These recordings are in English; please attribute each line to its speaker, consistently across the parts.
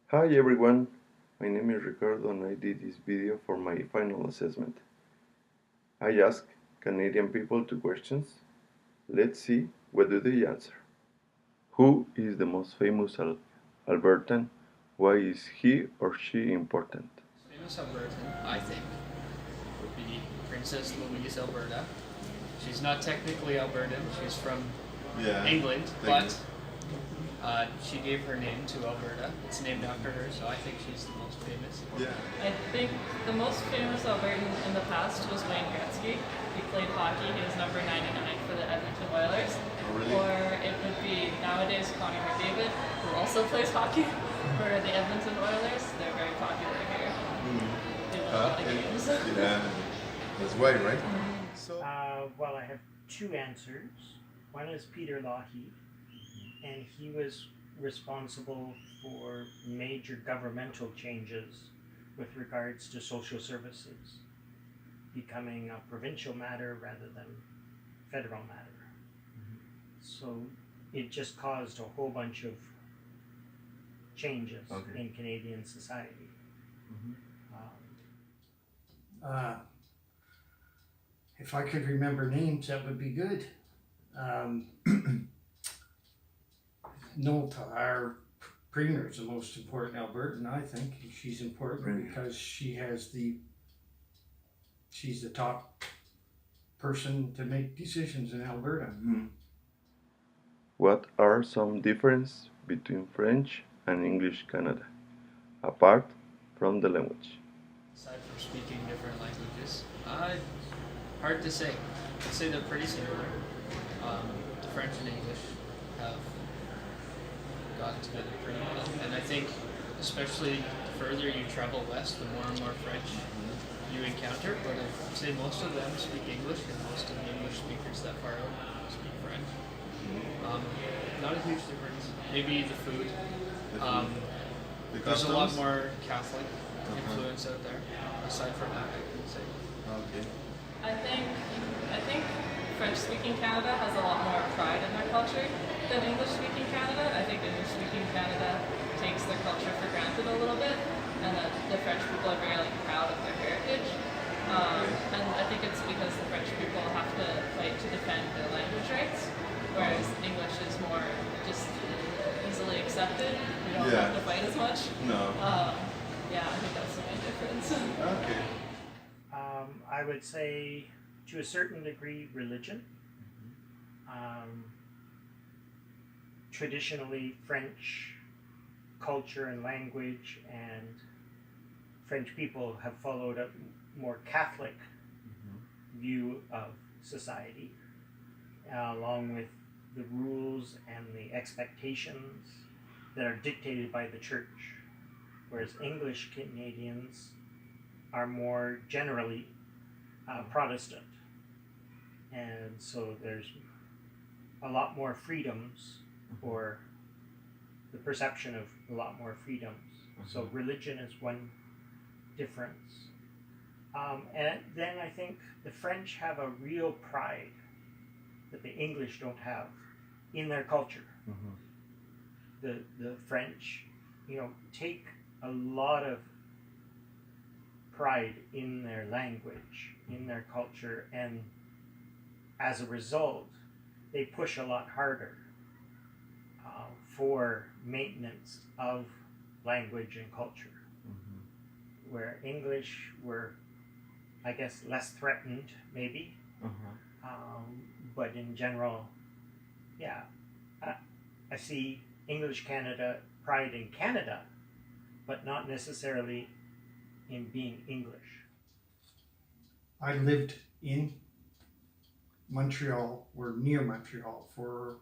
Speaker 1: Hi everyone, my name is Ricardo and I did this video for my final assessment. I asked Canadian people two questions. Let's see what do they answer. Who is the most famous Albertan? Why is he or she important?
Speaker 2: Famous Albertan, I think, would be Princess Louise Alberta. She's not technically Albertan, she's from England, but she gave her name to Alberta. It's named after her, so I think she's the most famous.
Speaker 3: I think the most famous Albertan in the past was Wayne Gretzky. He played hockey. He was number 99 for the Edmonton Oilers. Or it would be nowadays Connor McDavid, who also plays hockey for the Edmonton Oilers. They're very popular here. They win a lot of games.
Speaker 4: That's why, right?
Speaker 5: Well, I have two answers. One is Peter Lougheed, and he was responsible for major governmental changes with regards to social services, becoming a provincial matter rather than federal matter. So it just caused a whole bunch of changes in Canadian society.
Speaker 6: If I could remember names, that would be good. Noel, our premier, is the most important Albertan, I think. She's important because she's the top person to make decisions in Alberta.
Speaker 1: What are some differences between French and English Canada, apart from the language?
Speaker 2: Aside from speaking different languages, hard to say. I'd say they're pretty similar. The French and English have gotten together pretty well, and I think especially the further you travel west, the more and more French you encounter, but I'd say most of them speak English, and most of the English speakers that far out speak French. Not a huge difference. Maybe the food. There's a lot more Catholic influence out there. Aside from that, I can say.
Speaker 3: I think French-speaking Canada has a lot more pride in their culture than English-speaking Canada. I think English-speaking Canada takes their culture for granted a little bit, and that the French people are very proud of their heritage. And I think it's because the French people have to fight to defend their language rights, whereas English is more just easily accepted. We don't have to fight as much. Yeah, I think that's the main difference.
Speaker 5: I would say, to a certain degree, religion. Traditionally, French culture and language and French people have followed a more Catholic view of society, along with the rules and the expectations that are dictated by the church, whereas English Canadians are more generally Protestant, and so there's a lot more freedoms, or the perception of a lot more freedoms. So religion is one difference. And then I think the French have a real pride that the English don't have in their culture. The French, take a lot of pride in their language, in their culture, and as a result, they push a lot harder for maintenance of language and culture. Where English were, I guess, less threatened, maybe. But in general, I see English Canada pride in Canada, but not necessarily in being English.
Speaker 6: I lived in Montreal, or near Montreal, for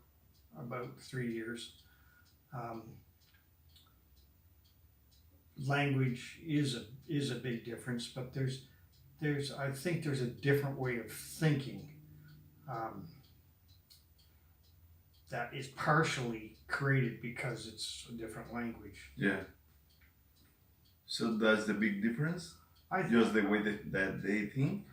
Speaker 6: about 3 years. Language is a big difference, but I think there's a different way of thinking that is partially created because it's a different language.
Speaker 4: So that's the big difference? Just the way that they think?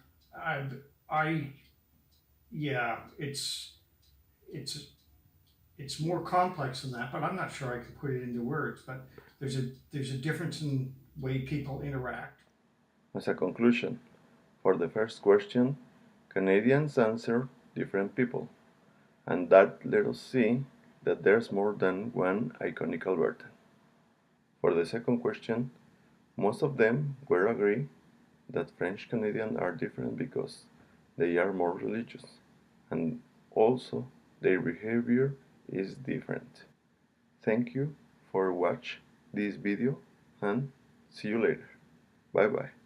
Speaker 6: It's more complex than that, but I'm not sure I can put it into words. But there's a difference in way people interact.
Speaker 1: As a conclusion, for the first question, Canadians answer different people, and that let us see that there's more than one iconic Albertan. For the second question, most of them will agree that French Canadians are different because they are more religious, and also their behavior is different. Thank you for watching this video and see you later. Bye bye.